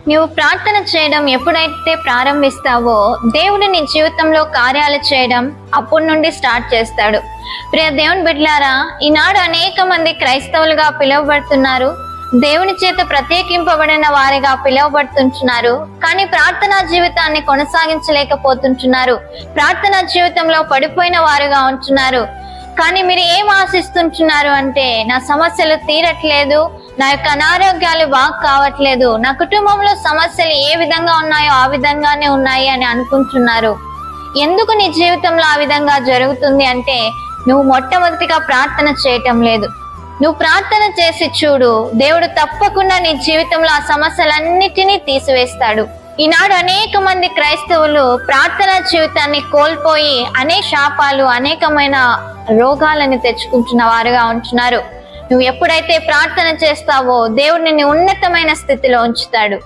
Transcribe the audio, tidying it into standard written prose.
నువ్వు ప్రార్థన చేయడం ఎప్పుడైతే ప్రారంభిస్తావో దేవుడు నీ జీవితంలో కార్యాలు చేయడం అప్పటి నుండి స్టార్ట్ చేస్తాడు. ప్రియ దేవుని బిడ్డలారా, ఈనాడు అనేక మంది క్రైస్తవులుగా పిలువబడుతున్నారు, దేవుని చేత ప్రత్యేకింపబడిన వారిగా పిలువబడుతుంటున్నారు. కానీ ప్రార్థనా జీవితాన్ని కొనసాగించలేకపోతుంటున్నారు. ప్రార్థనా జీవితంలో పడిపోయిన వారుగా ఉంటున్నారు. కానీ మీరు ఏం ఆశిస్తుంటున్నారు అంటే, నా సమస్యలు తీరట్లేదు, నా యొక్క అనారోగ్యాలు బాగా కావట్లేదు, నా కుటుంబంలో సమస్యలు ఏ విధంగా ఉన్నాయో ఆ విధంగానే ఉన్నాయి అని అనుకుంటున్నారు. ఎందుకు నీ జీవితంలో ఆ విధంగా జరుగుతుంది అంటే, నువ్వు మొట్టమొదటిగా ప్రార్థన చేయటం లేదు. నువ్వు ప్రార్థన చేసి చూడు, దేవుడు తప్పకుండా నీ జీవితంలో ఆ సమస్యలన్నిటినీ తీసివేస్తాడు. ఈనాడు అనేక మంది క్రైస్తవులు ప్రార్థనా జీవితాన్ని కోల్పోయి అనేక శాపాలు, అనేకమైన రోగాలని తెచ్చుకుంటున్న వారుగా ఉంటున్నారు. నువ్వు ఎప్పుడైతే ప్రార్థన చేస్తావో దేవుడు నిన్ను ఉన్నతమైన స్థితిలో ఉంచుతాడు.